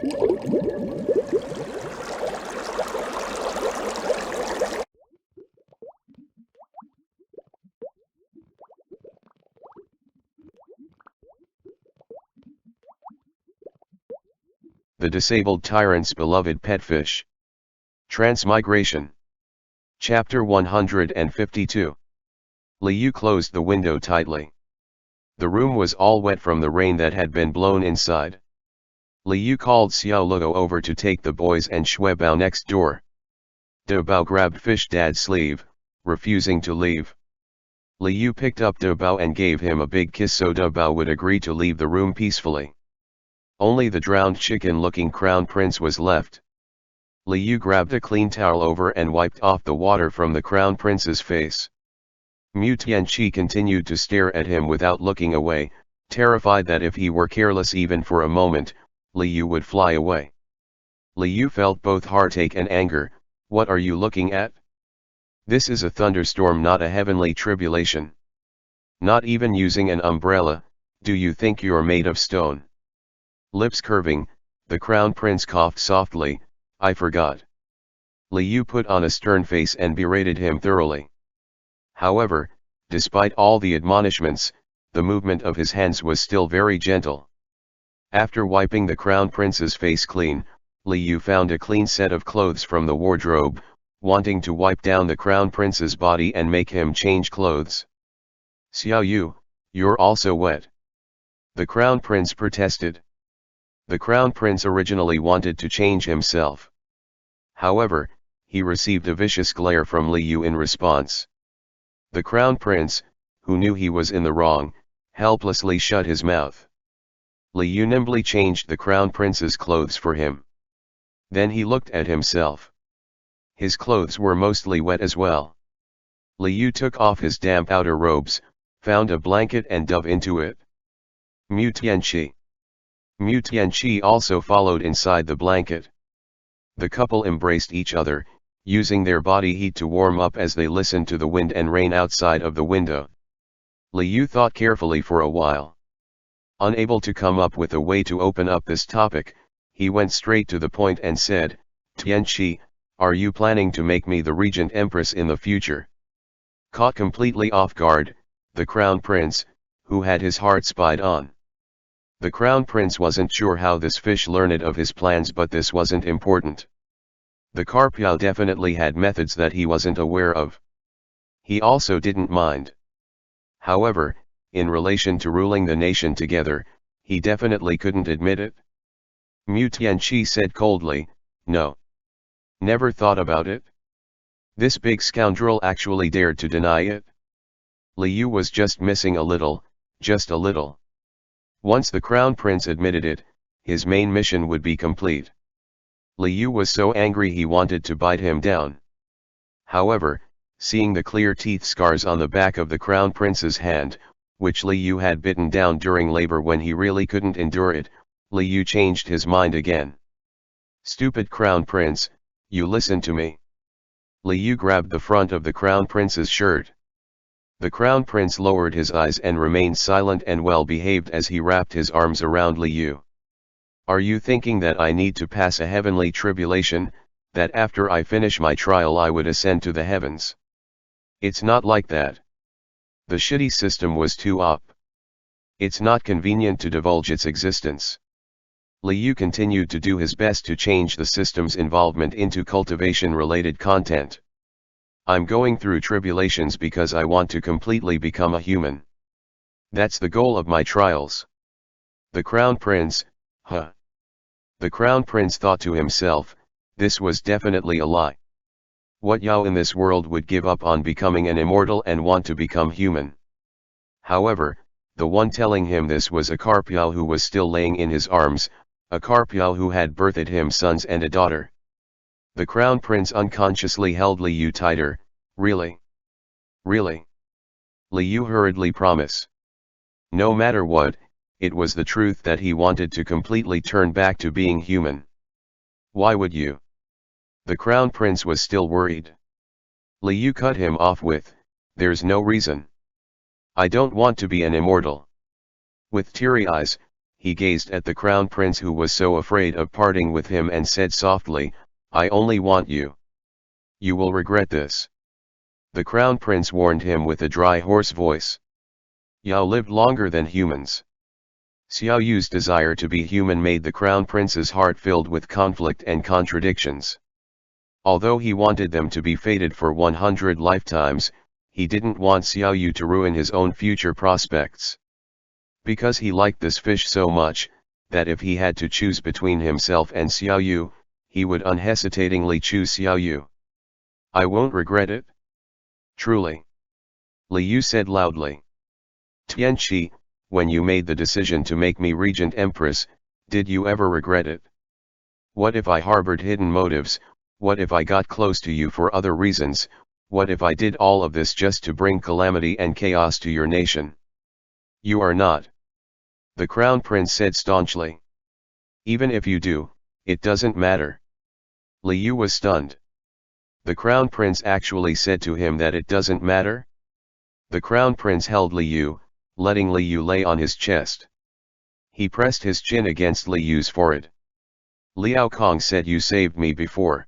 The disabled tyrant's beloved pet fish. Transmigration. Chapter 152. Liu closed the window tightly. The room was all wet from the rain that had been blown inside. Liu called Xiaoluo over to take the boys and Xuěshān next door. De Bao grabbed Fish Dad's sleeve, refusing to leave. Liu picked up De Bao and gave him a big kiss so De Bao would agree to leave the room peacefully. Only the drowned chicken-looking crown prince was left. Liu grabbed a clean towel over and wiped off the water from the crown prince's face. Mu Tianqi continued to stare at him without looking away, terrified that if he were careless even for a moment, Liu would fly away. Liu felt both heartache and anger. What are you looking at? This is a thunderstorm, not a heavenly tribulation. Not even using an umbrella, do you think you're made of stone? Lips curving, the crown prince coughed softly. I forgot. Liu put on a stern face and berated him thoroughly. However, despite all the admonishments, the movement of his hands was still very gentle. After wiping the crown prince's face clean, Liu found a clean set of clothes from the wardrobe, wanting to wipe down the crown prince's body and make him change clothes. Xiaoyu, you're also wet. The crown prince protested. The crown prince originally wanted to change himself. However, he received a vicious glare from Liu in response. The crown prince, who knew he was in the wrong, helplessly shut his mouth. Liu nimbly changed the crown prince's clothes for him. Then he looked at himself. His clothes were mostly wet as well. Liu took off his damp outer robes, found a blanket and dove into it. Mu Tianqi. Mu Tianqi also followed inside the blanket. The couple embraced each other, using their body heat to warm up as they listened to the wind and rain outside of the window. Liu thought carefully for a while. Unable to come up with a way to open up this topic, he went straight to the point and said, Tianqi, are you planning to make me the regent empress in the future? Caught completely off guard, the crown prince, who had his heart spied on. The crown prince wasn't sure how this fish learned of his plans, but this wasn't important. The Carpial definitely had methods that he wasn't aware of. He also didn't mind. However, in relation to ruling the nation together, he definitely couldn't admit it. Mu Tianqi said coldly, no. Never thought about it. This big scoundrel actually dared to deny it. Liu was just missing a little, just a little. Once the crown prince admitted it, his main mission would be complete. Liu was so angry he wanted to bite him down. However, seeing the clear teeth scars on the back of the crown prince's hand, which Liu had bitten down during labor when he really couldn't endure it, Liu changed his mind again. Stupid crown prince, you listen to me. Liu grabbed the front of the crown prince's shirt. The crown prince lowered his eyes and remained silent and well behaved as he wrapped his arms around Liu. Are you thinking that I need to pass a heavenly tribulation, that after I finish my trial I would ascend to the heavens? It's not like that. The shitty system was too op. It's not convenient to divulge its existence. Liu continued to do his best to change the system's involvement into cultivation-related content. I'm going through tribulations because I want to completely become a human. That's the goal of my trials. The crown prince, huh? The crown prince thought to himself, this was definitely a lie. What Yao in this world would give up on becoming an immortal and want to become human? However, the one telling him this was a Carpial who was still laying in his arms, a Carpial who had birthed him sons and a daughter. The crown prince unconsciously held Liu tighter. Really? Really? Liu hurriedly promised. No matter what, it was the truth that he wanted to completely turn back to being human. Why would you? The crown prince was still worried. Liu cut him off with, there's no reason. I don't want to be an immortal. With teary eyes, he gazed at the crown prince who was so afraid of parting with him and said softly, "I only want you. You will regret this." The crown prince warned him with a dry hoarse voice. Yao lived longer than humans. Xiao Yu's desire to be human made the crown prince's heart filled with conflict and contradictions. Although he wanted them to be fated for 100 lifetimes, he didn't want Xiao Yu to ruin his own future prospects. Because he liked this fish so much, that if he had to choose between himself and Xiao Yu, he would unhesitatingly choose Xiao Yu. "I won't regret it. Truly," Li Yu said loudly. "Tianqi, when you made the decision to make me regent empress, did you ever regret it? What if I harbored hidden motives? What if I got close to you for other reasons? What if I did all of this just to bring calamity and chaos to your nation?" "You are not," the crown prince said staunchly. "Even if you do, it doesn't matter." Li Yu was stunned. The crown prince actually said to him that it doesn't matter? The crown prince held Li Yu, letting Li Yu lay on his chest. He pressed his chin against Li Yu's forehead. "Liao Kong said you saved me before.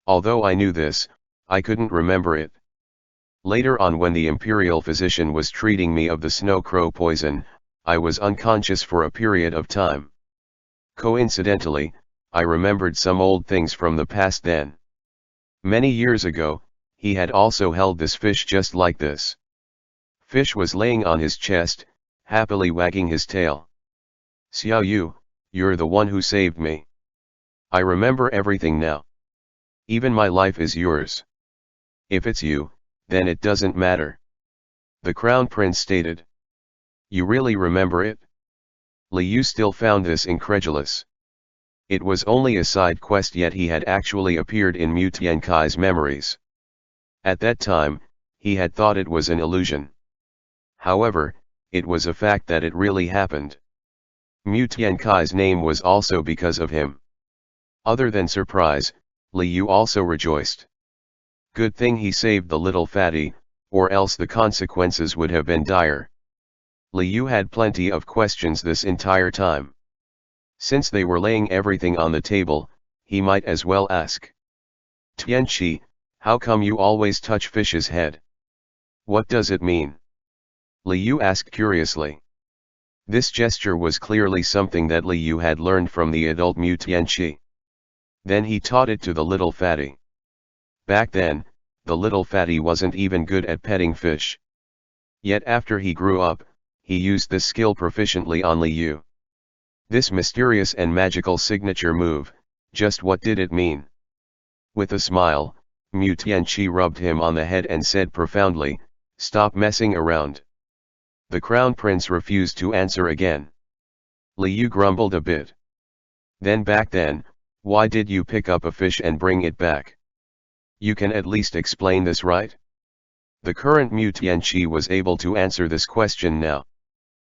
Although I knew this, I couldn't remember it. Later on, when the imperial physician was treating me of the snow crow poison, I was unconscious for a period of time. Coincidentally, I remembered some old things from the past then. Many years ago, he had also held this fish just like this. Fish was laying on his chest, happily wagging his tail. "Xiao Yu, you're the one who saved me. I remember everything now. Even my life is yours. If it's you, then it doesn't matter," the crown prince stated. "You really remember it?" Li Yu still found this incredulous. It was only a side quest, yet he had actually appeared in Mu Tiankai's memories. At that time, he had thought it was an illusion. However, it was a fact that it really happened. Mu Tiankai's name was also because of him. Other than surprise, Li Yu also rejoiced. Good thing he saved the little fatty, or else the consequences would have been dire. Li Yu had plenty of questions this entire time. Since they were laying everything on the table, he might as well ask. "Tianqi, how come you always touch fish's head? What does it mean?" Li Yu asked curiously. This gesture was clearly something that Li Yu had learned from the adult Mu Tianqi. Then he taught it to the little fatty. Back then, the little fatty wasn't even good at petting fish. Yet after he grew up, he used this skill proficiently on Li Yu. This mysterious and magical signature move, just what did it mean? With a smile, Mu Tianqi rubbed him on the head and said profoundly, "Stop messing around." The crown prince refused to answer again. Li Yu grumbled a bit. "Then back then, why did you pick up a fish and bring it back? You can at least explain this, right?" The current Mu Tianqi was able to answer this question now.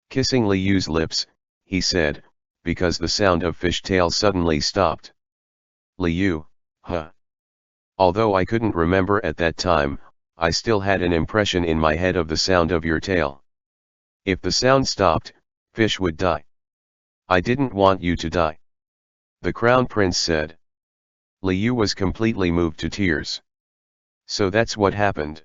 Kissing Li Yu's lips, he said, because the sound of fish tail suddenly stopped. "Li Yu, huh? Although I couldn't remember at that time, I still had an impression in my head of the sound of your tail. If the sound stopped, fish would die. I didn't want you to die," the crown prince said. Li Yu was completely moved to tears. So that's what happened.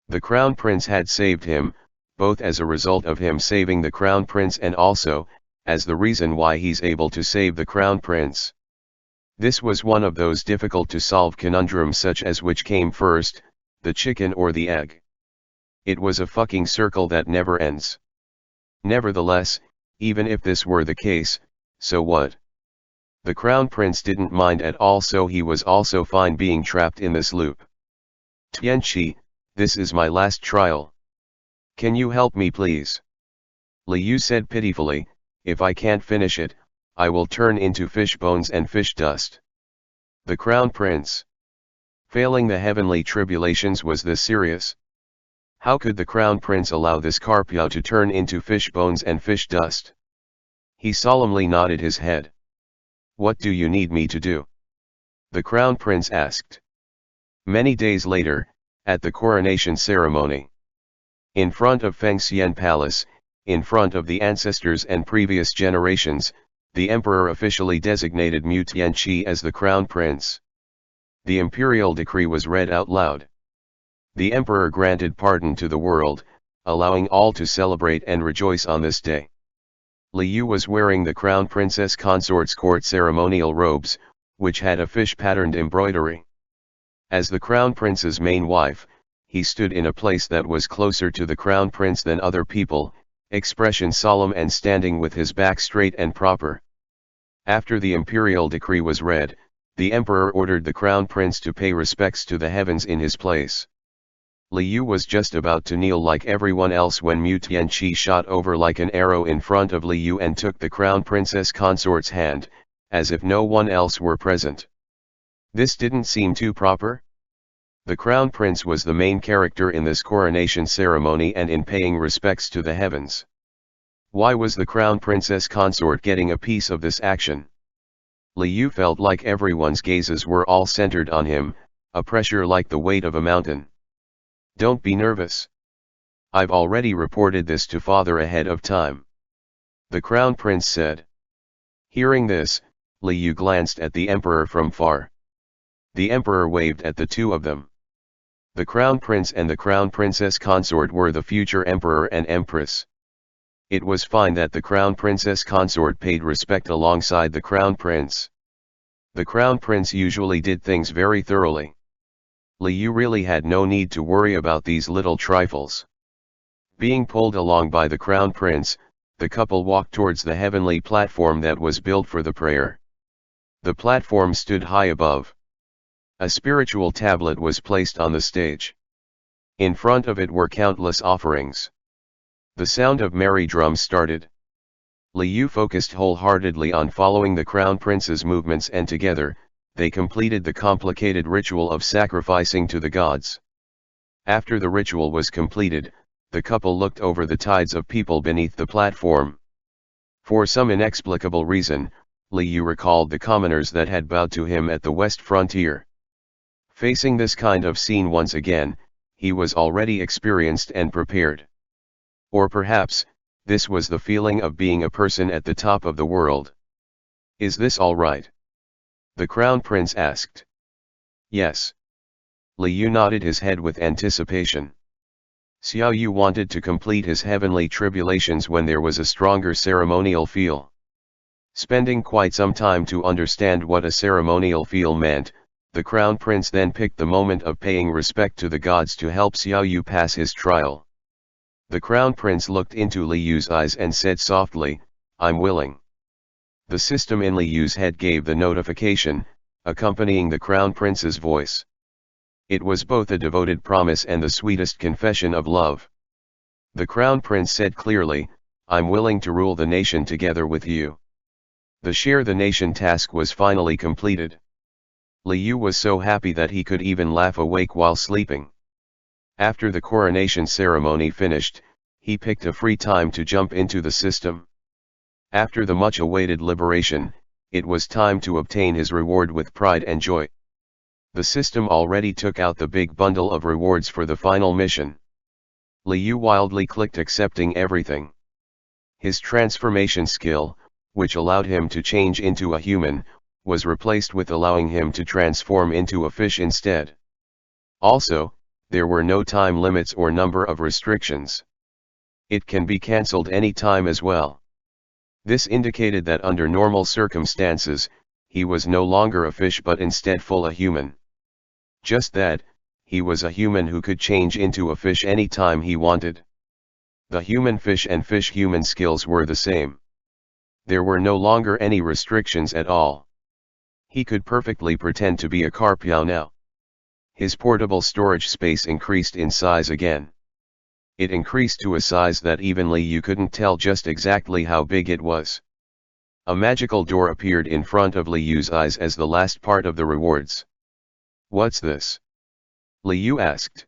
The crown prince had saved him, both as a result of him saving the crown prince and also, as the reason why he's able to save the crown prince. This was one of those difficult to solve conundrums, such as which came first, the chicken or the egg. It was a fucking circle that never ends. Nevertheless, even if this were the case, so what? The crown prince didn't mind at all, so he was also fine being trapped in this loop. "Tianqi, this is my last trial. Can you help me please?" Li Yu said pitifully, "If I can't finish it, I will turn into fish bones and fish dust." The crown prince. Failing the heavenly tribulations, was this serious? How could the crown prince allow this Carpio to turn into fish bones and fish dust? He solemnly nodded his head. "What do you need me to do?" the crown prince asked. Many days later, at the coronation ceremony. In front of Fengxian Palace, In front of the ancestors and previous generations, the emperor officially designated Mu Tianqi as the crown prince. The imperial decree was read out loud. The emperor granted pardon to the world, allowing all to celebrate and rejoice on this day. Li Yu was wearing the crown princess consort's court ceremonial robes, which had a fish-patterned embroidery. As the crown prince's main wife, he stood in a place that was closer to the crown prince than other people, expression solemn and standing with his back straight and proper. After the imperial decree was read, the emperor ordered the crown prince to pay respects to the heavens in his place. Li Yu was just about to kneel like everyone else when Mu Tianqi shot over like an arrow in front of Li Yu and took the crown princess consort's hand, as if no one else were present. This didn't seem too proper? The crown prince was the main character in this coronation ceremony and in paying respects to the heavens. Why was the crown princess consort getting a piece of this action? Li Yu felt like everyone's gazes were all centered on him, a pressure like the weight of a mountain. Don't be nervous. I've already reported this to father ahead of time. The crown prince said. Hearing this, Li Yu glanced at the emperor from far. The emperor waved at the two of them. The crown prince and the crown princess consort were the future emperor and empress. It was fine that the crown princess consort paid respect alongside the crown prince. The crown prince usually did things very thoroughly. Li Yu really had no need to worry about these little trifles. Being pulled along by the crown prince, the couple walked towards the heavenly platform that was built for the prayer. The platform stood high above. A spiritual tablet was placed on the stage. In front of it were countless offerings. The sound of merry drums started. Li Yu focused wholeheartedly on following the crown prince's movements, and together, they completed the complicated ritual of sacrificing to the gods. After the ritual was completed, the couple looked over the tides of people beneath the platform. For some inexplicable reason, Li Yu recalled the commoners that had bowed to him at the west frontier. Facing this kind of scene once again, he was already experienced and prepared. Or perhaps, this was the feeling of being a person at the top of the world. Is this all right? The crown prince asked. Yes. Li Yu nodded his head with anticipation. Xiao Yu wanted to complete his heavenly tribulations when there was a stronger ceremonial feel. Spending quite some time to understand what a ceremonial feel meant, the crown prince then picked the moment of paying respect to the gods to help Xiao Yu pass his trial. The crown prince looked into Li Yu's eyes and said softly, "I'm willing." The system in Li Yu's head gave the notification, accompanying the crown prince's voice. It was both a devoted promise and the sweetest confession of love. The crown prince said clearly, "I'm willing to rule the nation together with you." The share the nation task was finally completed. Li Yu was so happy that he could even laugh awake while sleeping. After the coronation ceremony finished, he picked a free time to jump into the system. After the much-awaited liberation, it was time to obtain his reward with pride and joy. The system already took out the big bundle of rewards for the final mission. Li Yu wildly clicked accepting everything. His transformation skill, which allowed him to change into a human, was replaced with allowing him to transform into a fish instead. Also, there were no time limits or number of restrictions. It can be cancelled any time as well. This indicated that under normal circumstances, he was no longer a fish but instead full a human. Just that, he was a human who could change into a fish any time he wanted. The human fish and fish human skills were the same. There were no longer any restrictions at all. He could perfectly pretend to be a carpiao now. His portable storage space increased in size again. It increased to a size that even Li Yu couldn't tell just exactly how big it was. A magical door appeared in front of Li Yu's eyes as the last part of the rewards. "What's this?" Li Yu asked.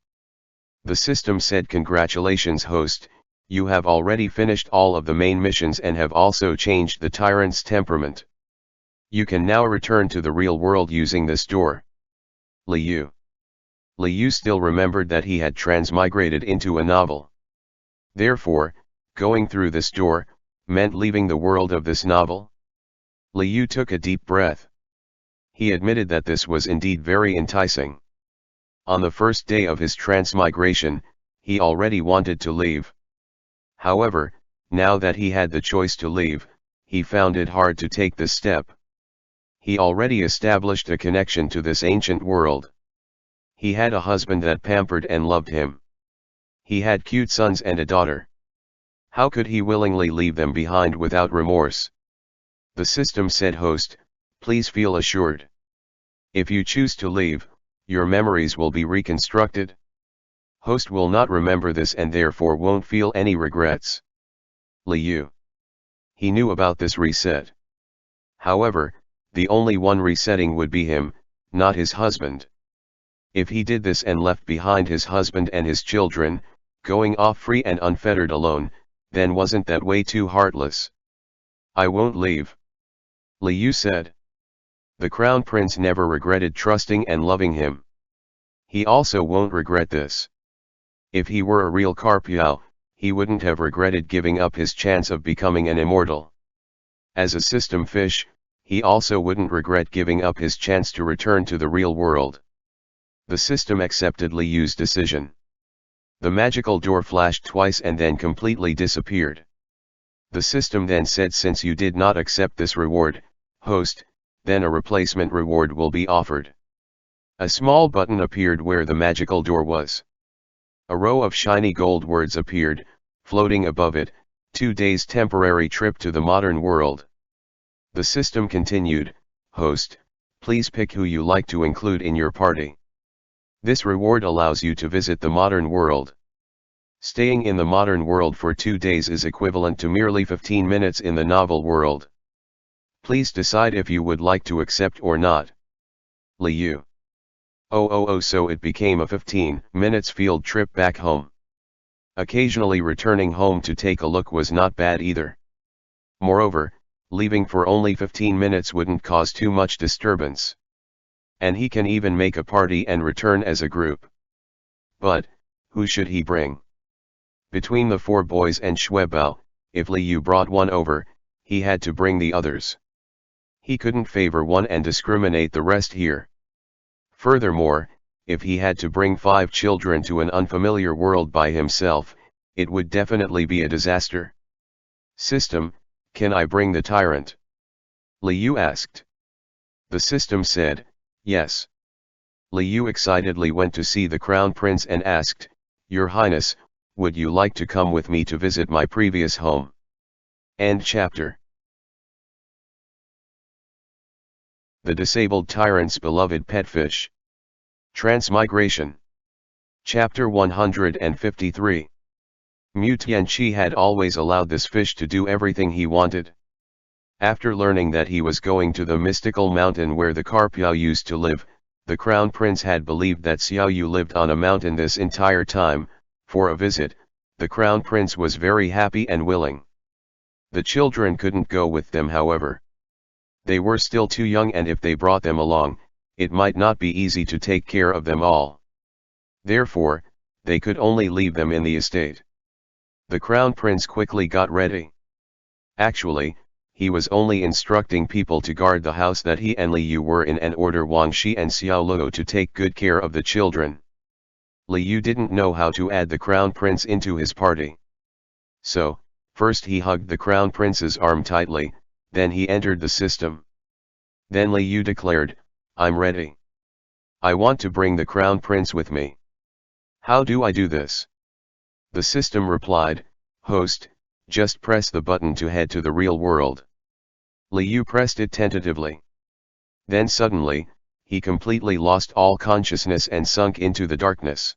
The system said, "Congratulations, host, you have already finished all of the main missions and have also changed the tyrant's temperament. You can now return to the real world using this door." Li Yu. Li Yu still remembered that he had transmigrated into a novel. Therefore, Going through this door meant leaving the world of this novel. Liu took a deep breath. He admitted that this was indeed very enticing. On the first day of his transmigration, he already wanted to leave. However, now that he had the choice to leave, he found it hard to take this step. He already established a connection to this ancient world. He had a husband that pampered and loved him. He had cute sons and a daughter. How could he willingly leave them behind without remorse? The system said, "Host, please feel assured. If you choose to leave, your memories will be reconstructed. Host will not remember this and therefore won't feel any regrets." Liu. He knew about this reset. However, the only one resetting would be him, not his husband. If he did this and left behind his husband and his children, going off free and unfettered alone, then wasn't that way too heartless? "I won't leave," Liu said. The Crown Prince never regretted trusting and loving him. He also won't regret this. If he were a real Carpiao, he wouldn't have regretted giving up his chance of becoming an immortal. As a system fish, he also wouldn't regret giving up his chance to return to the real world. The system accepted Liu's decision. The magical door flashed twice and then completely disappeared. The system then said, "Since you did not accept this reward, host, then a replacement reward will be offered." A small button appeared where the magical door was. A row of shiny gold words appeared, floating above it, 2 days temporary trip to the modern world. The system continued, "Host, please pick who you like to include in your party. This reward allows you to visit the modern world. Staying in the modern world for 2 days is equivalent to merely 15 minutes in the novel world. Please decide if you would like to accept or not." Liu. So it became a 15 minutes field trip back home. Occasionally returning home to take a look was not bad either. Moreover, leaving for only 15 minutes wouldn't cause too much disturbance. And he can even make a party and return as a group. But, who should he bring? Between the 4 boys and Xuěshān, if Liu brought one over, he had to bring the others. He couldn't favor one and discriminate the rest here. Furthermore, if he had to bring 5 children to an unfamiliar world by himself, it would definitely be a disaster. "System, can I bring the Tyrant?" Liu asked. The system said, "Yes." Liu excitedly went to see the Crown Prince and asked, "Your Highness, would you like to come with me to visit my previous home?" End chapter. The Disabled Tyrant's Beloved Pet Fish. Transmigration. Chapter 153. Mu Tianqi had always allowed this fish to do everything he wanted. After learning that he was going to the mystical mountain where the Carpiao used to live, the Crown Prince had believed that Xiaoyu lived on a mountain this entire time. For a visit, the Crown Prince was very happy and willing. The children couldn't go with them, however. They were still too young, and if they brought them along, it might not be easy to take care of them all. Therefore, they could only leave them in the estate. The Crown Prince quickly got ready. Actually, he was only instructing people to guard the house that he and Liu were in and order Wang Shi and Xiao Luo to take good care of the children. Liu didn't know how to add the Crown Prince into his party. So, first he hugged the Crown Prince's arm tightly, then he entered the system. Then Liu declared, "I'm ready. I want to bring the Crown Prince with me. How do I do this?" The system replied, "Host, just press the button to head to the real world." Liu pressed it tentatively. Then suddenly, he completely lost all consciousness and sunk into the darkness.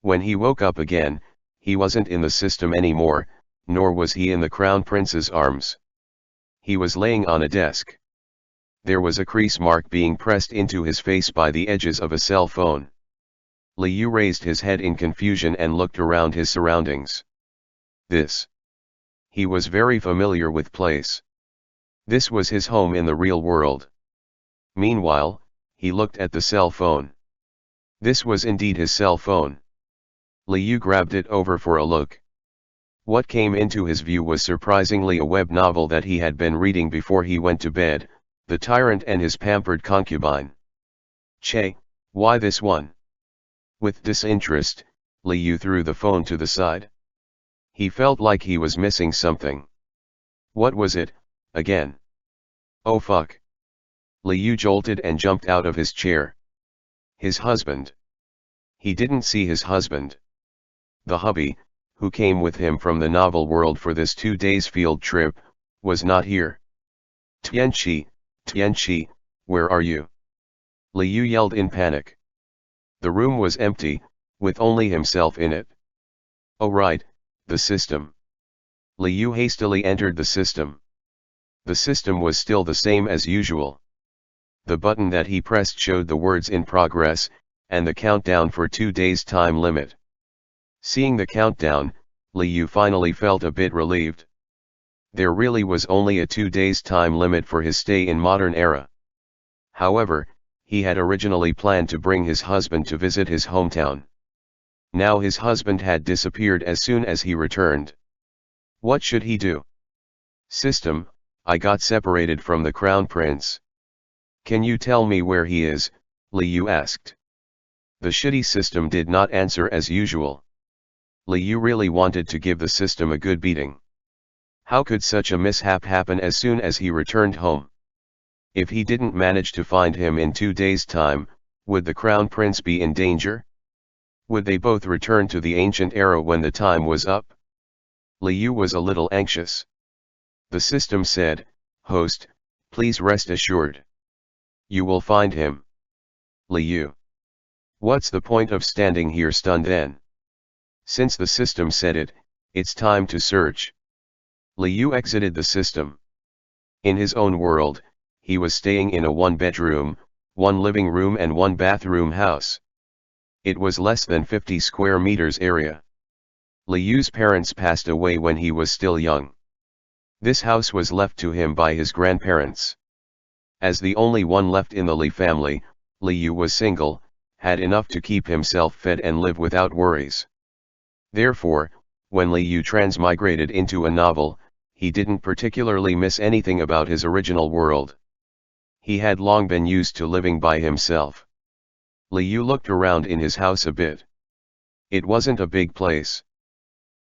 When he woke up again, he wasn't in the system anymore, nor was he in the Crown Prince's arms. He was laying on a desk. There was a crease mark being pressed into his face by the edges of a cell phone. Liu raised his head in confusion and looked around his surroundings. He was very familiar with place. This was his home in the real world. Meanwhile, he looked at the cell phone. This was indeed his cell phone. Liu grabbed it over for a look. What came into his view was surprisingly a web novel that he had been reading before he went to bed, The Tyrant and His Pampered Concubine. Che, why this one? With disinterest, Liu threw the phone to the side. He felt like he was missing something. What was it, again? Oh fuck. Liu jolted and jumped out of his chair. His husband. He didn't see his husband. The hubby, who came with him from the novel world for this 2 days field trip, was not here. Tianqi, where are you? Liu yelled in panic. The room was empty, with only himself in it. Oh right, the system. Liu hastily entered the system. The system was still the same as usual. The button that he pressed showed the words in progress, and the countdown for 2 days time limit. Seeing the countdown, Liu finally felt a bit relieved. There really was only a 2 days time limit for his stay in modern era. However, he had originally planned to bring his husband to visit his hometown. Now his husband had disappeared as soon as he returned. What should he do? System, I got separated from the crown prince. Can you tell me where he is? Liu asked. The shitty system did not answer as usual. Liu really wanted to give the system a good beating. How could such a mishap happen as soon as he returned home? If he didn't manage to find him in 2 days' time, would the crown prince be in danger? Would they both return to the ancient era when the time was up? Liu was a little anxious. The system said, "Host, please rest assured. You will find him." Liu. What's the point of standing here stunned then? Since the system said it, it's time to search. Liu exited the system. In his own world, he was staying in a 1-bedroom, 1 living room and 1 bathroom house. It was less than 50 square meters area. Liu's parents passed away when he was still young. This house was left to him by his grandparents. As the only one left in the Li family, Liu was single, had enough to keep himself fed and live without worries. Therefore, when Liu transmigrated into a novel, he didn't particularly miss anything about his original world. He had long been used to living by himself. Liu looked around in his house a bit. It wasn't a big place.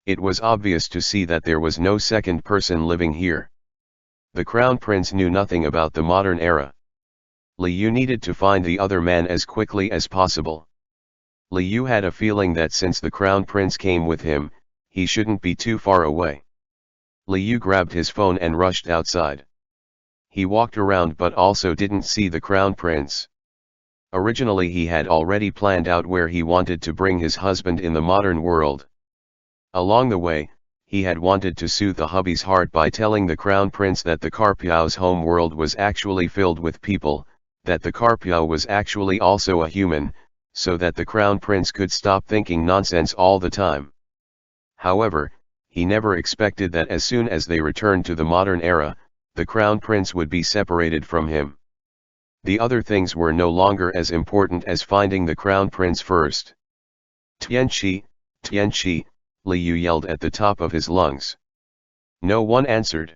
It was obvious to see that there was no second person living here. The crown prince knew nothing about the modern era. Liu needed to find the other man as quickly as possible. Liu had a feeling that since the crown prince came with him, he shouldn't be too far away. Liu grabbed his phone and rushed outside. He walked around but also didn't see the crown prince. Originally he had already planned out where he wanted to bring his husband in the modern world. Along the way, he had wanted to soothe the hubby's heart by telling the crown prince that the Carpiao's home world was actually filled with people, that the Carpiao was actually also a human, so that the crown prince could stop thinking nonsense all the time. However, he never expected that as soon as they returned to the modern era, the crown prince would be separated from him. The other things were no longer as important as finding the crown prince first. Tianqi, Liu yelled at the top of his lungs. No one answered.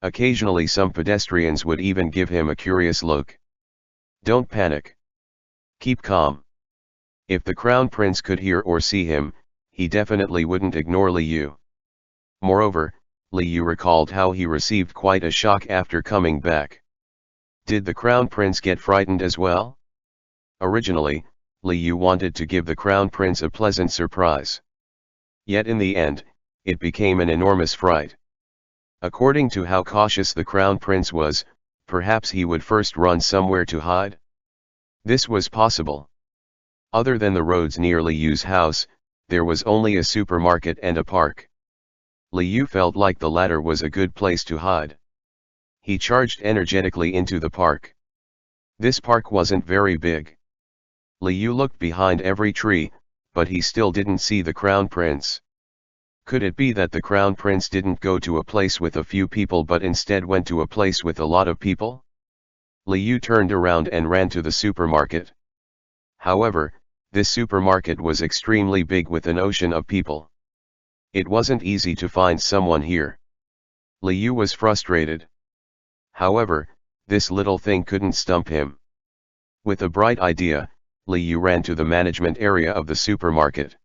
Occasionally some pedestrians would even give him a curious look. Don't panic. Keep calm. If the crown prince could hear or see him, he definitely wouldn't ignore Liu. Moreover, Liu recalled how he received quite a shock after coming back. Did the crown prince get frightened as well? Originally, Liu wanted to give the crown prince a pleasant surprise. Yet in the end, it became an enormous fright. According to how cautious the crown prince was, perhaps he would first run somewhere to hide. This was possible. Other than the roads near Liu's house, there was only a supermarket and a park. Liu felt like the latter was a good place to hide. He charged energetically into the park. This park wasn't very big. Liu looked behind every tree, but he still didn't see the crown prince. Could it be that the crown prince didn't go to a place with a few people but instead went to a place with a lot of people? Liu turned around and ran to the supermarket. However, this supermarket was extremely big with an ocean of people. It wasn't easy to find someone here. Liu was frustrated. However, this little thing couldn't stump him. With a bright idea, Liu ran to the management area of the supermarket.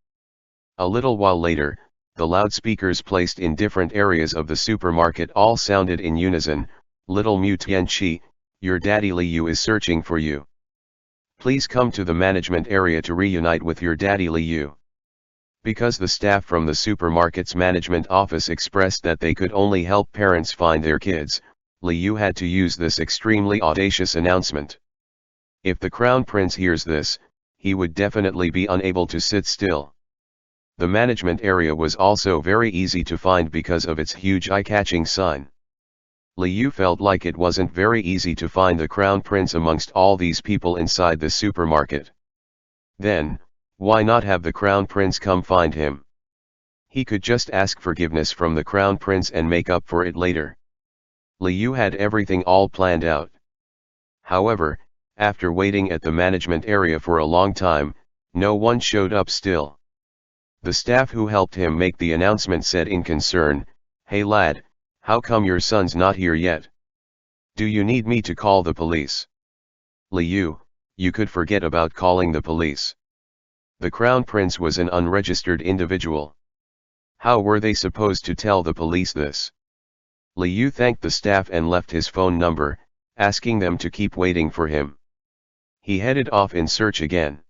A little while later, the loudspeakers placed in different areas of the supermarket all sounded in unison, "Little Mu Tianqi, your daddy Liu is searching for you. Please come to the management area to reunite with your daddy Liu." Because the staff from the supermarket's management office expressed that they could only help parents find their kids, Liu had to use this extremely audacious announcement. If the Crown Prince hears this, he would definitely be unable to sit still. The management area was also very easy to find because of its huge eye-catching sign. Liu felt like it wasn't very easy to find the Crown Prince amongst all these people inside the supermarket. Then, why not have the Crown Prince come find him? He could just ask forgiveness from the Crown Prince and make up for it later. Liu had everything all planned out. However, after waiting at the management area for a long time, no one showed up still. The staff who helped him make the announcement said in concern, "Hey lad, how come your son's not here yet? Do you need me to call the police?" "Liu, you could forget about calling the police. The Crown Prince was an unregistered individual. How were they supposed to tell the police this?" Liu thanked the staff and left his phone number, asking them to keep waiting for him. He headed off in search again.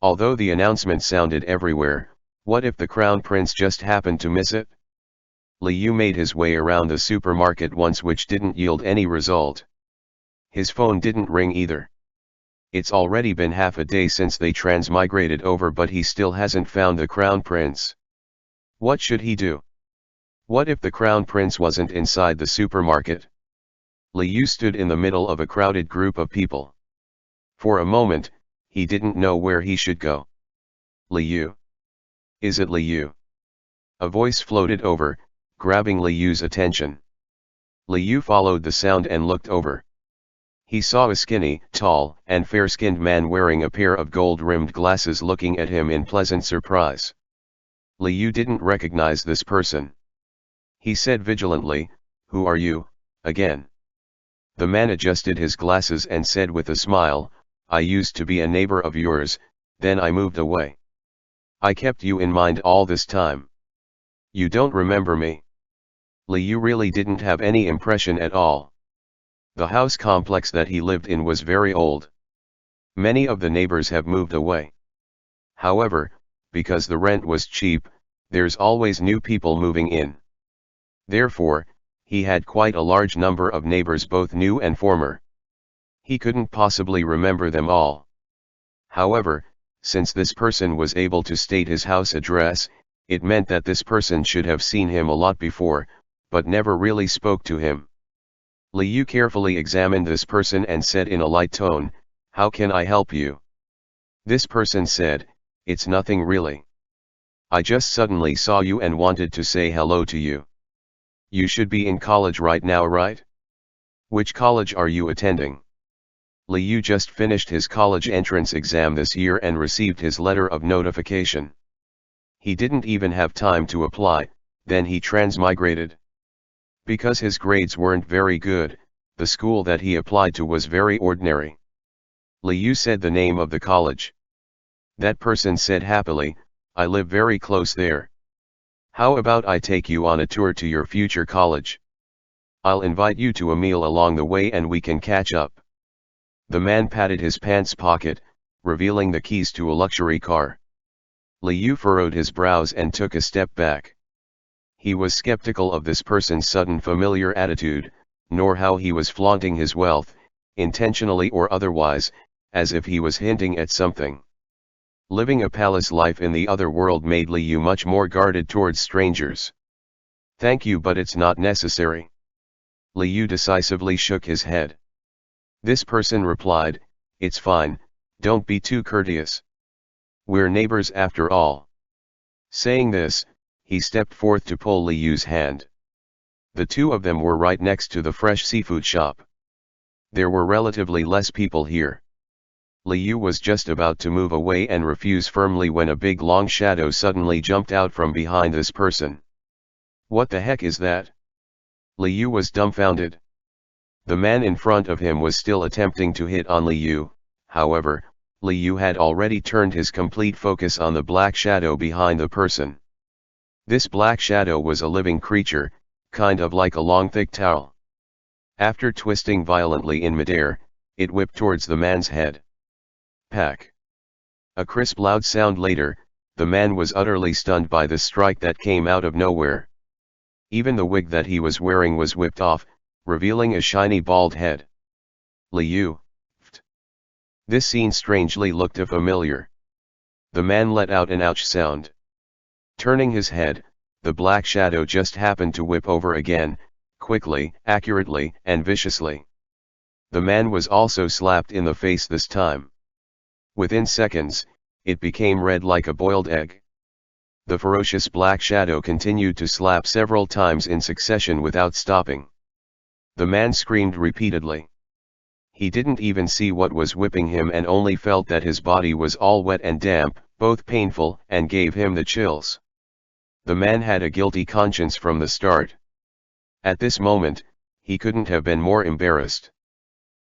Although the announcement sounded everywhere, what if the Crown Prince just happened to miss it? Liu made his way around the supermarket once, which didn't yield any result. His phone didn't ring either. It's already been half a day since they transmigrated over, but he still hasn't found the Crown Prince. What should he do? What if the Crown Prince wasn't inside the supermarket? Liu stood in the middle of a crowded group of people. For a moment, he didn't know where he should go. "Liu? Is it Liu?" A voice floated over, grabbing Liu's attention. Liu followed the sound and looked over. He saw a skinny, tall, and fair-skinned man wearing a pair of gold-rimmed glasses looking at him in pleasant surprise. Liu didn't recognize this person. He said vigilantly, "Who are you, again?" The man adjusted his glasses and said with a smile, "I used to be a neighbor of yours, then I moved away. I kept you in mind all this time. You don't remember me?" Liu really didn't have any impression at all. The house complex that he lived in was very old. Many of the neighbors have moved away. However, because the rent was cheap, there's always new people moving in. Therefore, he had quite a large number of neighbors, both new and former. He couldn't possibly remember them all. However, since this person was able to state his house address, it meant that this person should have seen him a lot before, but never really spoke to him. Liu carefully examined this person and said in a light tone, "How can I help you?" This person said, "It's nothing really. I just suddenly saw you and wanted to say hello to you. You should be in college right now, right? Which college are you attending?" Liu just finished his college entrance exam this year and received his letter of notification. He didn't even have time to apply, then he transmigrated. Because his grades weren't very good, the school that he applied to was very ordinary. Liu said the name of the college. That person said happily, "I live very close there. How about I take you on a tour to your future college? I'll invite you to a meal along the way and we can catch up." The man patted his pants pocket, revealing the keys to a luxury car. Liu furrowed his brows and took a step back. He was skeptical of this person's sudden familiar attitude, nor how he was flaunting his wealth, intentionally or otherwise, as if he was hinting at something. Living a palace life in the other world made Liu much more guarded towards strangers. "Thank you, but it's not necessary." Liu decisively shook his head. This person replied, "It's fine, don't be too courteous. We're neighbors after all." Saying this, he stepped forth to pull Liu's hand. The two of them were right next to the fresh seafood shop. There were relatively less people here. Liu was just about to move away and refuse firmly when a big long shadow suddenly jumped out from behind this person. What the heck is that? Liu was dumbfounded. The man in front of him was still attempting to hit on Liu, however, Liu had already turned his complete focus on the black shadow behind the person. This black shadow was a living creature, kind of like a long thick towel. After twisting violently in midair, it whipped towards the man's head. Pack. A crisp loud sound later, the man was utterly stunned by the strike that came out of nowhere. Even the wig that he was wearing was whipped off, revealing a shiny bald head. Liu. This scene strangely looked familiar. The man let out an ouch sound. Turning his head, the black shadow just happened to whip over again, quickly, accurately, and viciously. The man was also slapped in the face this time. Within seconds, it became red like a boiled egg. The ferocious black shadow continued to slap several times in succession without stopping. The man screamed repeatedly. He didn't even see what was whipping him and only felt that his body was all wet and damp, both painful and gave him the chills. The man had a guilty conscience from the start. At this moment, he couldn't have been more embarrassed.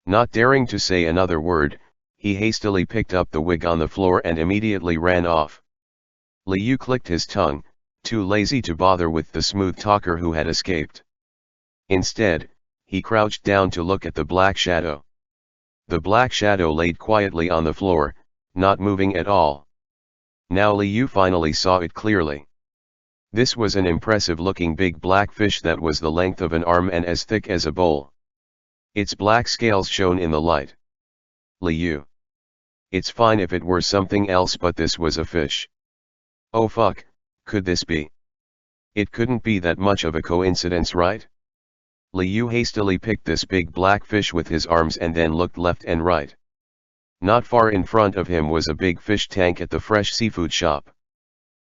Not daring to say another word, he hastily picked up the wig on the floor and immediately ran off. Liu clicked his tongue, too lazy to bother with the smooth talker who had escaped. Instead, he crouched down to look at the black shadow. The black shadow laid quietly on the floor, not moving at all. Now Liu finally saw it clearly. This was an impressive-looking big black fish that was the length of an arm and as thick as a bowl. Its black scales shone in the light. Liu. It's fine if it were something else, but this was a fish. Oh fuck, could this be? It couldn't be that much of a coincidence, right? Liu hastily picked this big black fish with his arms and then looked left and right. Not far in front of him was a big fish tank at the fresh seafood shop.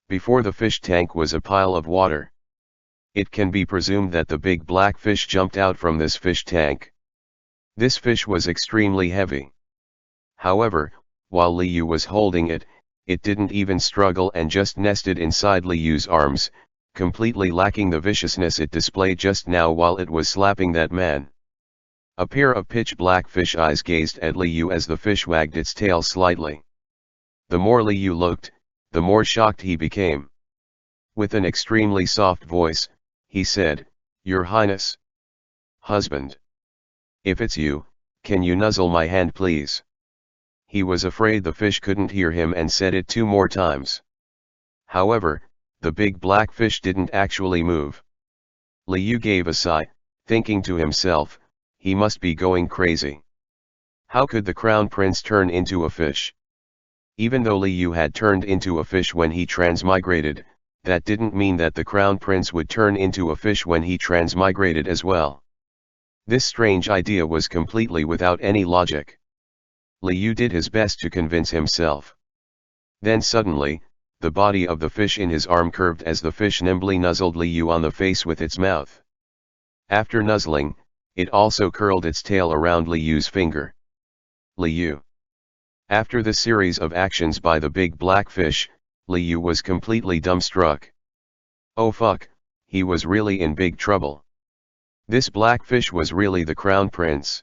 Before the fish tank was a pile of water. It can be presumed that the big black fish jumped out from this fish tank. This fish was extremely heavy. However, while Liu was holding it, it didn't even struggle and just nested inside Liu's arms, completely lacking the viciousness it displayed just now while it was slapping that man. A pair of pitch black fish eyes gazed at Liu as the fish wagged its tail slightly. The more Liu looked, the more shocked he became. With an extremely soft voice, he said, "Your Highness. Husband. If it's you, can you nuzzle my hand please?" He was afraid the fish couldn't hear him and said it 2 more times. However, the big black fish didn't actually move. Liu gave a sigh, thinking to himself, he must be going crazy. How could the crown prince turn into a fish? Even though Liu had turned into a fish when he transmigrated, that didn't mean that the crown prince would turn into a fish when he transmigrated as well. This strange idea was completely without any logic. Liu did his best to convince himself. Then suddenly, the body of the fish in his arm curved as the fish nimbly nuzzled Liu on the face with its mouth. After nuzzling, it also curled its tail around Liu's finger. Liu. After the series of actions by the big black fish, Liu was completely dumbstruck. Oh fuck, he was really in big trouble. This black fish was really the crown prince.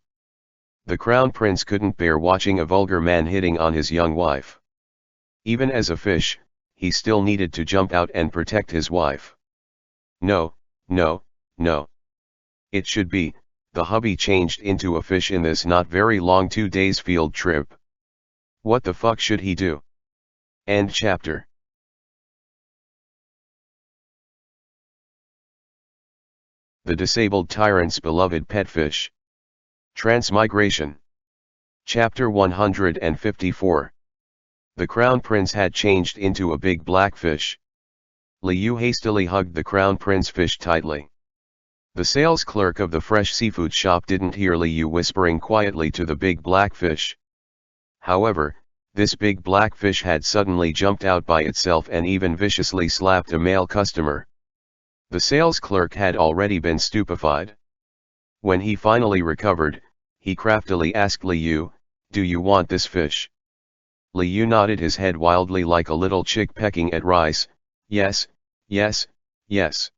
The crown prince couldn't bear watching a vulgar man hitting on his young wife. Even as a fish, he still needed to jump out and protect his wife. No, no, no. It should be, the hubby changed into a fish in this not very long 2 days field trip. What the fuck should he do? End chapter. The disabled tyrant's beloved pet fish. Transmigration. Chapter 154. The crown prince had changed into a big black fish. Liu hastily hugged the crown prince fish tightly. The sales clerk of the fresh seafood shop didn't hear Liu whispering quietly to the big black fish. However, this big black fish had suddenly jumped out by itself and even viciously slapped a male customer. The sales clerk had already been stupefied. When he finally recovered, he craftily asked Liu, "Do you want this fish?" Liu nodded his head wildly like a little chick pecking at rice. Yes, yes, yes.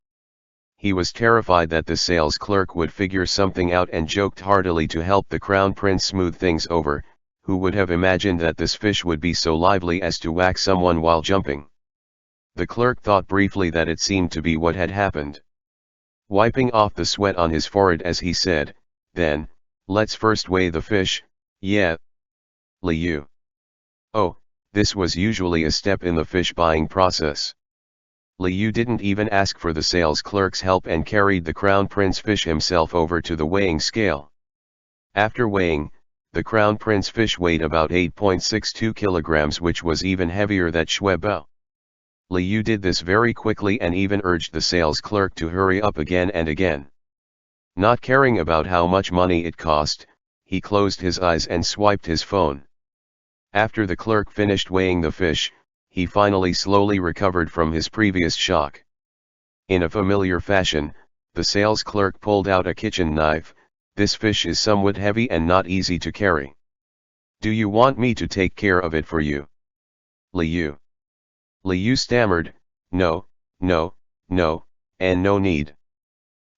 He was terrified that the sales clerk would figure something out and joked heartily to help the crown prince smooth things over. Who would have imagined that this fish would be so lively as to whack someone while jumping? The clerk thought briefly that it seemed to be what had happened. Wiping off the sweat on his forehead as he said, then, let's first weigh the fish. Yeah. Liu. Oh, this was usually a step in the fish buying process. Liu didn't even ask for the sales clerk's help and carried the crown prince fish himself over to the weighing scale. After weighing, the crown prince fish weighed about 8.62 kilograms, which was even heavier than Xuěshān. Liu did this very quickly and even urged the sales clerk to hurry up again and again. Not caring about how much money it cost, he closed his eyes and swiped his phone. After the clerk finished weighing the fish, he finally slowly recovered from his previous shock. In a familiar fashion, the sales clerk pulled out a kitchen knife. This fish is somewhat heavy and not easy to carry. Do you want me to take care of it for you? Liu stammered, no, no, no, and no need.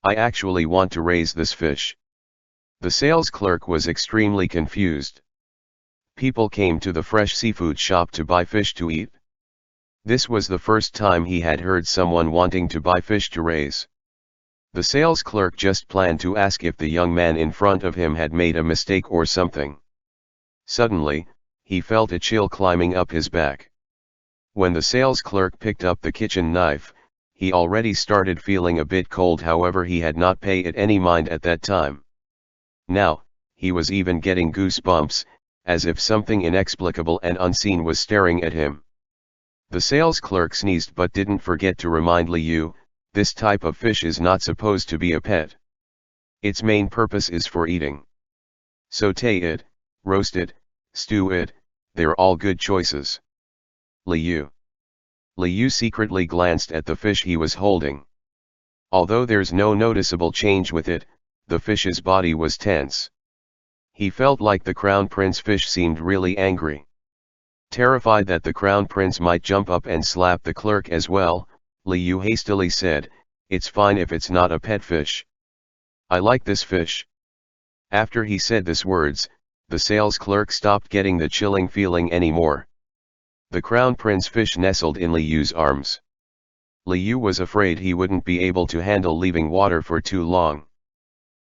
I actually want to raise this fish. The sales clerk was extremely confused. People came to the fresh seafood shop to buy fish to eat. This was the first time he had heard someone wanting to buy fish to raise. The sales clerk just planned to ask if the young man in front of him had made a mistake or something. Suddenly, he felt a chill climbing up his back. When the sales clerk picked up the kitchen knife, he already started feeling a bit cold, however he had not paid it any mind at that time. Now, he was even getting goosebumps, as if something inexplicable and unseen was staring at him. The sales clerk sneezed but didn't forget to remind Liu, this type of fish is not supposed to be a pet. Its main purpose is for eating. Sauté it, roast it, stew it, they're all good choices. Liu secretly glanced at the fish he was holding. Although there's no noticeable change with it, the fish's body was tense. He felt like the crown prince fish seemed really angry. Terrified that the crown prince might jump up and slap the clerk as well, Liu hastily said, it's fine if it's not a pet fish. I like this fish. After he said these words, the sales clerk stopped getting the chilling feeling anymore. The crown prince fish nestled in Liu's arms. Liu was afraid he wouldn't be able to handle leaving water for too long.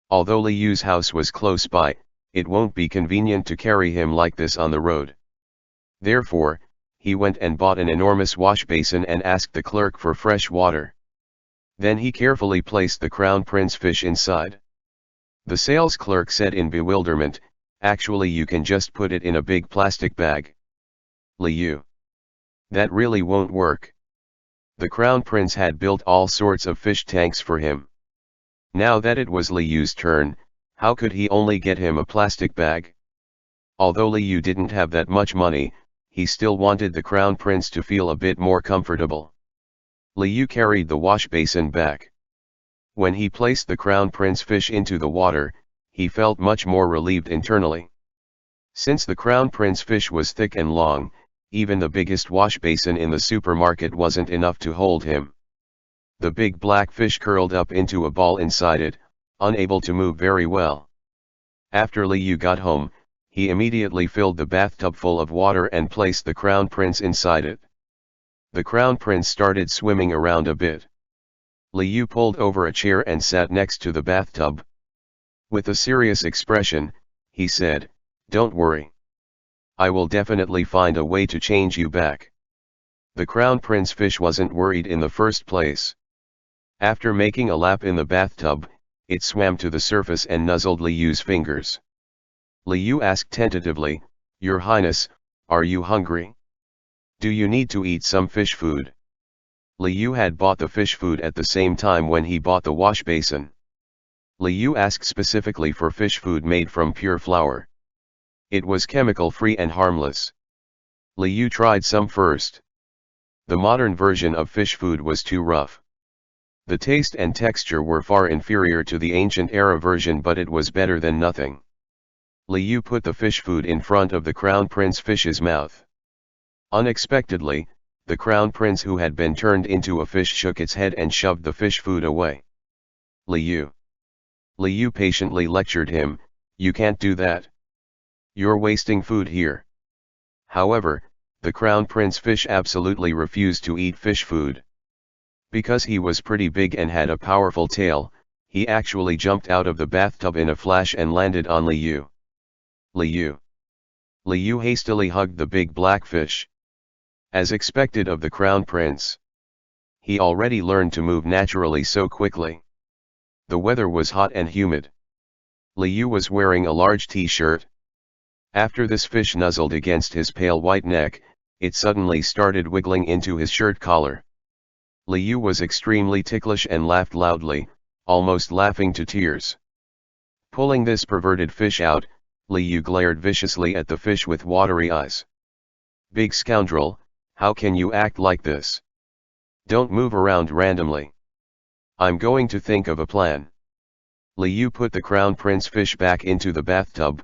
Although Liu's house was close by, it won't be convenient to carry him like this on the road. Therefore, he went and bought an enormous wash basin and asked the clerk for fresh water. Then he carefully placed the crown prince fish inside. The sales clerk said in bewilderment, actually you can just put it in a big plastic bag. Liu. That really won't work. The crown prince had built all sorts of fish tanks for him. Now that it was Liu's turn, how could he only get him a plastic bag? Although Liu didn't have that much money, he still wanted the crown prince to feel a bit more comfortable. Liu carried the wash basin back. When he placed the crown prince fish into the water, he felt much more relieved internally. Since the crown prince fish was thick and long, even the biggest wash basin in the supermarket wasn't enough to hold him. The big black fish curled up into a ball inside it, unable to move very well. After Liu got home, he immediately filled the bathtub full of water and placed the crown prince inside it. The crown prince started swimming around a bit. Liu pulled over a chair and sat next to the bathtub. With a serious expression, he said, "Don't worry. I will definitely find a way to change you back." The crown prince fish wasn't worried in the first place. After making a lap in the bathtub, it swam to the surface and nuzzled Liu's fingers. Liu asked tentatively, "Your Highness, are you hungry? Do you need to eat some fish food?" Liu had bought the fish food at the same time when he bought the wash basin. Liu asked specifically for fish food made from pure flour. It was chemical-free and harmless. Liu tried some first. The modern version of fish food was too rough. The taste and texture were far inferior to the ancient era version, but it was better than nothing. Liu put the fish food in front of the crown prince fish's mouth. Unexpectedly, the crown prince who had been turned into a fish shook its head and shoved the fish food away. Liu patiently lectured him, "You can't do that. You're wasting food here." However, the crown prince fish absolutely refused to eat fish food. Because he was pretty big and had a powerful tail, he actually jumped out of the bathtub in a flash and landed on Liu. Liu hastily hugged the big black fish. As expected of the crown prince, he already learned to move naturally so quickly. The weather was hot and humid. Liu was wearing a large t-shirt. After this fish nuzzled against his pale white neck, it suddenly started wiggling into his shirt collar. Liu was extremely ticklish and laughed loudly, almost laughing to tears. Pulling this perverted fish out, Liu glared viciously at the fish with watery eyes. "Big scoundrel, how can you act like this? Don't move around randomly. I'm going to think of a plan." Liu put the crown prince fish back into the bathtub.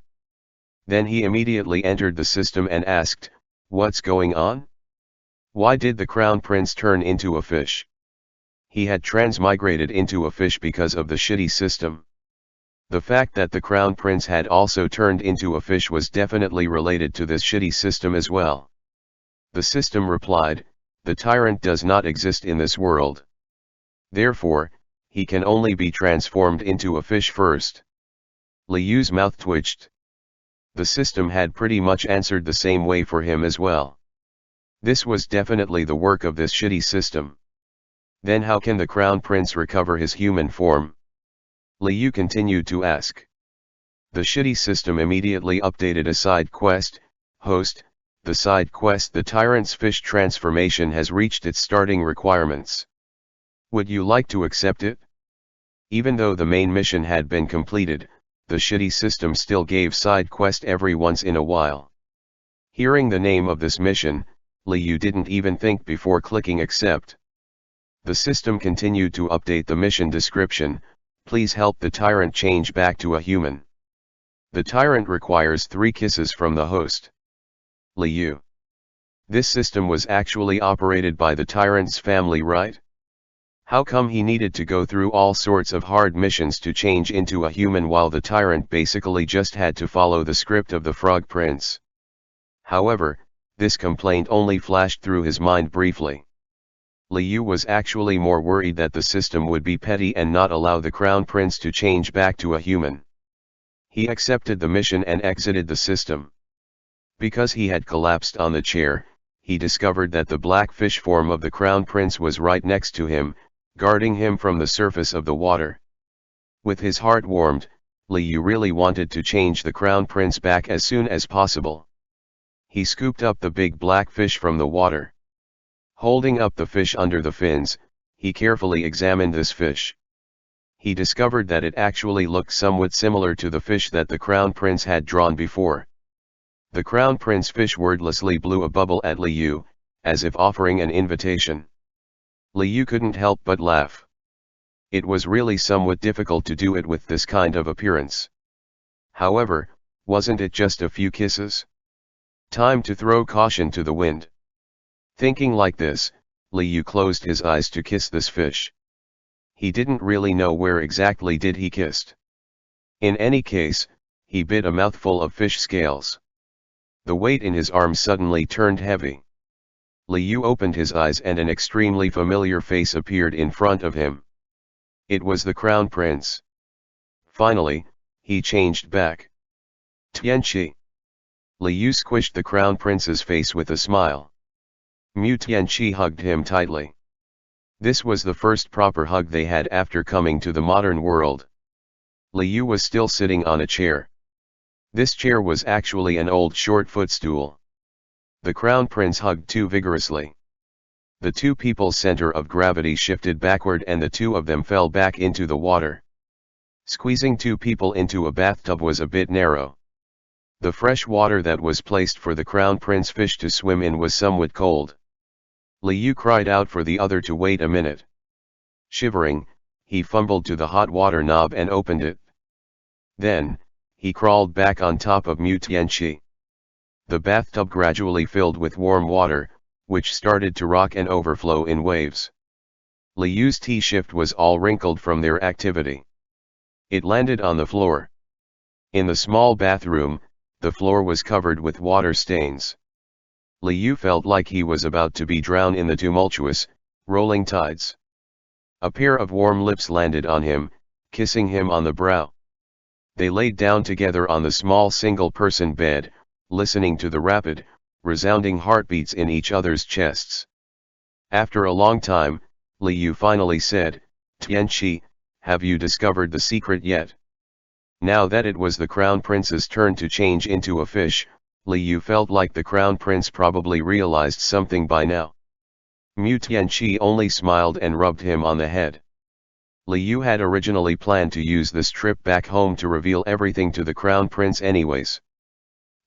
Then he immediately entered the system and asked, "What's going on? Why did the crown prince turn into a fish?" He had transmigrated into a fish because of the shitty system. The fact that the crown prince had also turned into a fish was definitely related to this shitty system as well. The system replied, "The tyrant does not exist in this world. Therefore, he can only be transformed into a fish first." Liu's mouth twitched. The system had pretty much answered the same way for him as well. This was definitely the work of this shitty system. Then how can the crown prince recover his human form? Liu continued to ask. The shitty system immediately updated a side quest. Host, the side quest "The Tyrant's Fish Transformation" has reached its starting requirements. Would you like to accept it? Even though the main mission had been completed, the shitty system still gave side quest every once in a while. Hearing the name of this mission, Liu didn't even think before clicking accept. The system continued to update the mission description. "Please help the tyrant change back to a human. The tyrant requires 3 kisses from the host." Liu. This system was actually operated by the tyrant's family, right? How come he needed to go through all sorts of hard missions to change into a human while the tyrant basically just had to follow the script of the Frog Prince? However, this complaint only flashed through his mind briefly. Liu was actually more worried that the system would be petty and not allow the crown prince to change back to a human. He accepted the mission and exited the system. Because he had collapsed on the chair, he discovered that the black fish form of the crown prince was right next to him, guarding him from the surface of the water. With his heart warmed, Liu really wanted to change the crown prince back as soon as possible. He scooped up the big black fish from the water. Holding up the fish under the fins, he carefully examined this fish. He discovered that it actually looked somewhat similar to the fish that the crown prince had drawn before. The crown prince fish wordlessly blew a bubble at Liu, as if offering an invitation. Liu couldn't help but laugh. It was really somewhat difficult to do it with this kind of appearance. However, wasn't it just a few kisses? Time to throw caution to the wind. Thinking like this, Liu closed his eyes to kiss this fish. He didn't really know where exactly did he kissed. In any case, he bit a mouthful of fish scales. The weight in his arms suddenly turned heavy. Liu opened his eyes and an extremely familiar face appeared in front of him. It was the crown prince. Finally, he changed back. "Tianqi." Liu squished the crown prince's face with a smile. Mu Tianqi hugged him tightly. This was the first proper hug they had after coming to the modern world. Liu was still sitting on a chair. This chair was actually an old short footstool. The crown prince hugged too vigorously. The two people's center of gravity shifted backward and the two of them fell back into the water. Squeezing two people into a bathtub was a bit narrow. The fresh water that was placed for the crown prince fish to swim in was somewhat cold. Liu cried out for the other to wait a minute. Shivering, he fumbled to the hot water knob and opened it. Then, he crawled back on top of Mu Tianqi. The bathtub gradually filled with warm water, which started to rock and overflow in waves. Liu's T-shift was all wrinkled from their activity. It landed on the floor. In the small bathroom, the floor was covered with water stains. Liu felt like he was about to be drowned in the tumultuous, rolling tides. A pair of warm lips landed on him, kissing him on the brow. They laid down together on the small single-person bed, listening to the rapid, resounding heartbeats in each other's chests. After a long time, Liu finally said, "Tianqi, have you discovered the secret yet?" Now that it was the Crown Prince's turn to change into a fish, Liu felt like the Crown Prince probably realized something by now. Mu Tianqi only smiled and rubbed him on the head. Liu had originally planned to use this trip back home to reveal everything to the Crown Prince anyways.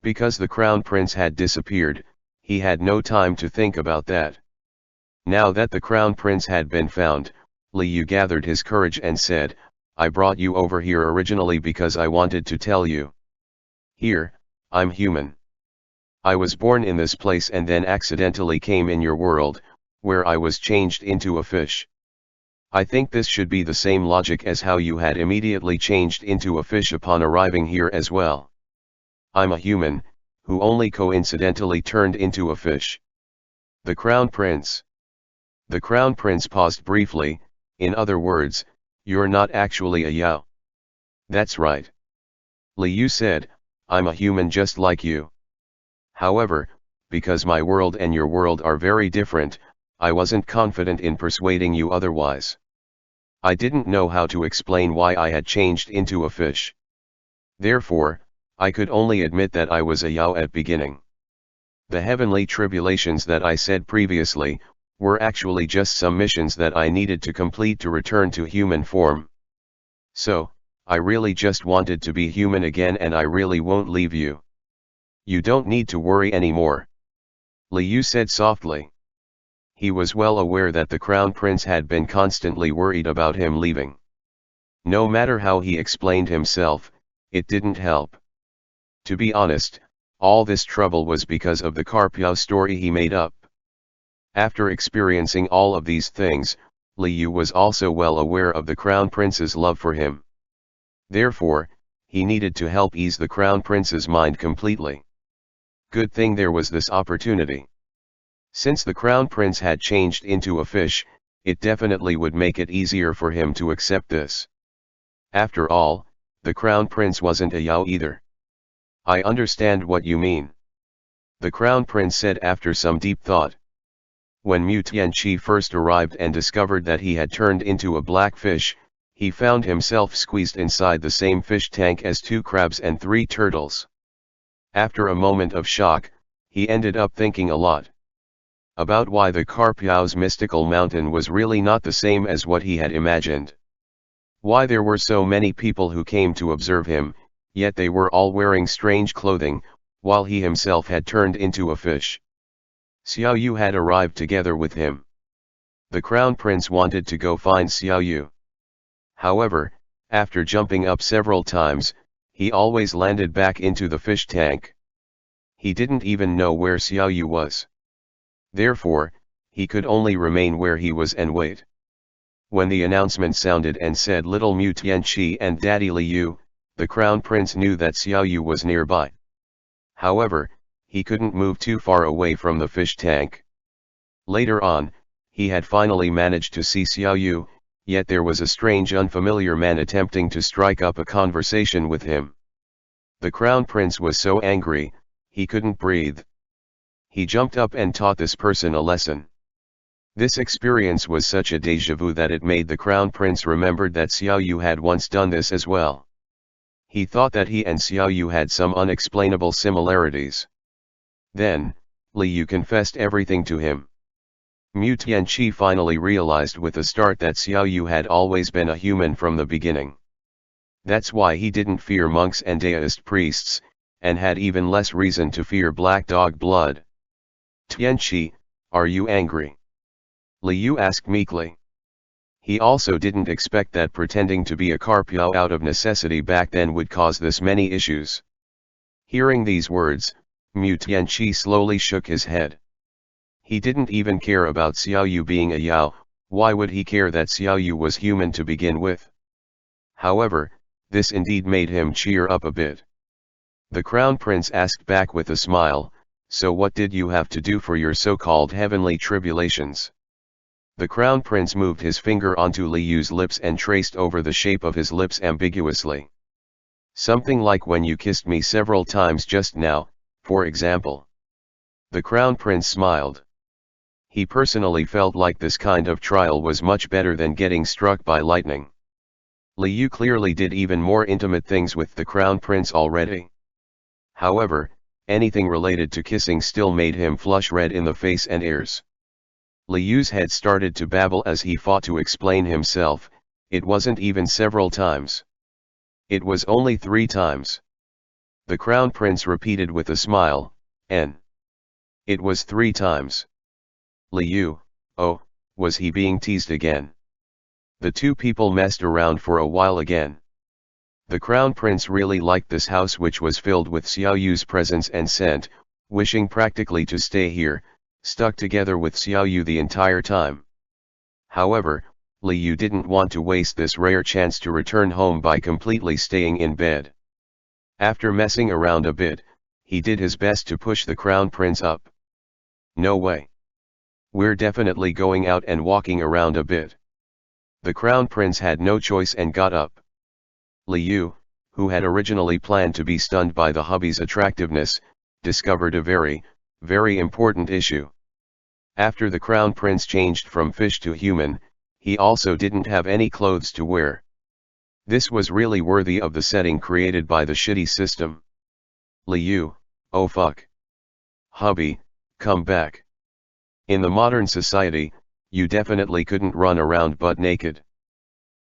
Because the Crown Prince had disappeared, he had no time to think about that. Now that the Crown Prince had been found, Liu gathered his courage and said, "I brought you over here originally because I wanted to tell you. Here, I'm human. I was born in this place and then accidentally came in your world, where I was changed into a fish. I think this should be the same logic as how you had immediately changed into a fish upon arriving here as well. I'm a human, who only coincidentally turned into a fish." The Crown Prince. The Crown Prince paused briefly. "In other words, you're not actually a Yao." "That's right." Liu said, "I'm a human just like you. However, because my world and your world are very different, I wasn't confident in persuading you otherwise. I didn't know how to explain why I had changed into a fish. Therefore, I could only admit that I was a Yao at beginning. The heavenly tribulations that I said previously, were actually just some missions that I needed to complete to return to human form. So, I really just wanted to be human again and I really won't leave you. You don't need to worry anymore." Liu said softly. He was well aware that the Crown Prince had been constantly worried about him leaving. No matter how he explained himself, it didn't help. To be honest, all this trouble was because of the Carpiao story he made up. After experiencing all of these things, Liu was also well aware of the Crown Prince's love for him. Therefore, he needed to help ease the Crown Prince's mind completely. Good thing there was this opportunity. Since the Crown Prince had changed into a fish, it definitely would make it easier for him to accept this. After all, the Crown Prince wasn't a Yao either. "I understand what you mean," the Crown Prince said after some deep thought. When Mu Tianqi first arrived and discovered that he had turned into a black fish, he found himself squeezed inside the same fish tank as 2 crabs and 3 turtles. After a moment of shock, he ended up thinking a lot about why the Carpiao's mystical mountain was really not the same as what he had imagined. Why there were so many people who came to observe him, yet they were all wearing strange clothing, while he himself had turned into a fish. Xiao Yu had arrived together with him. The Crown Prince wanted to go find Xiao Yu. However, after jumping up several times, he always landed back into the fish tank. He didn't even know where Xiao Yu was. Therefore, he could only remain where he was and wait. When the announcement sounded and said little Mu Tianqi and Daddy Liu, the Crown Prince knew that Xiao Yu was nearby. However, he couldn't move too far away from the fish tank. Later on, he had finally managed to see Xiao Yu, yet there was a strange unfamiliar man attempting to strike up a conversation with him. The Crown Prince was so angry, he couldn't breathe. He jumped up and taught this person a lesson. This experience was such a déjà vu that it made the Crown Prince remembered that Xiao Yu had once done this as well. He thought that he and Xiao Yu had some unexplainable similarities. Then, Liu confessed everything to him. Mu Tianqi finally realized with a start that Xiao Yu had always been a human from the beginning. That's why he didn't fear monks and Daoist priests, and had even less reason to fear black dog blood. "Tianqi, are you angry?" Liu asked meekly. He also didn't expect that pretending to be a Carpiao out of necessity back then would cause this many issues. Hearing these words, Mu Tianqi slowly shook his head. He didn't even care about Xiaoyu being a Yao. Why would he care that Xiaoyu was human to begin with? However, this indeed made him cheer up a bit. The Crown Prince asked back with a smile, "So what did you have to do for your so-called heavenly tribulations?" The Crown Prince moved his finger onto Li Yu's lips and traced over the shape of his lips ambiguously. "Something like when you kissed me several times just now, for example." The Crown Prince smiled. He personally felt like this kind of trial was much better than getting struck by lightning. Li Yu clearly did even more intimate things with the Crown Prince already. However, anything related to kissing still made him flush red in the face and ears. Li Yu's head started to babble as he fought to explain himself. It wasn't even several times. It was only 3 times. The Crown Prince repeated with a smile, "N. It was 3 times. Li Yu, oh, was he being teased again?" The two people messed around for a while again. The Crown Prince really liked this house, which was filled with Xiaoyu's presence and scent, wishing practically to stay here, stuck together with Xiaoyu the entire time. However, Li Yu didn't want to waste this rare chance to return home by completely staying in bed. After messing around a bit, he did his best to push the Crown Prince up. "No way. We're definitely going out and walking around a bit." The Crown Prince had no choice and got up. Li Yu, who had originally planned to be stunned by the hubby's attractiveness, discovered a very, very important issue. After the Crown Prince changed from fish to human, he also didn't have any clothes to wear. This was really worthy of the setting created by the shitty system. "Li Yu, oh fuck. Hubby, come back. In the modern society, you definitely couldn't run around butt naked."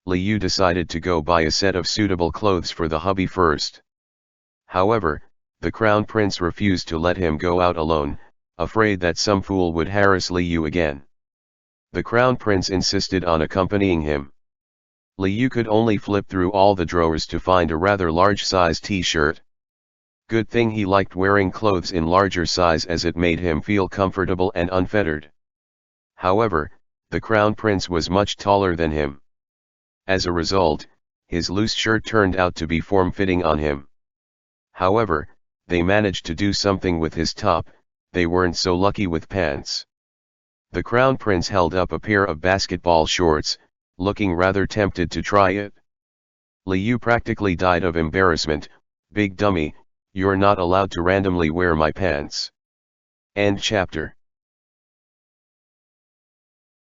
Li Yu decided to go buy a set of suitable clothes for the hubby first. However, the Crown Prince refused to let him go out alone, afraid that some fool would harass Li Yu again. The Crown Prince insisted on accompanying him. Li Yu could only flip through all the drawers to find a rather large size t-shirt. Good thing he liked wearing clothes in larger size, as it made him feel comfortable and unfettered. However, the Crown Prince was much taller than him. As a result, his loose shirt turned out to be form-fitting on him. However, they managed to do something with his top. They weren't so lucky with pants. The Crown Prince held up a pair of basketball shorts, looking rather tempted to try it. Li Yu practically died of embarrassment. "Big dummy, you're not allowed to randomly wear my pants." End chapter.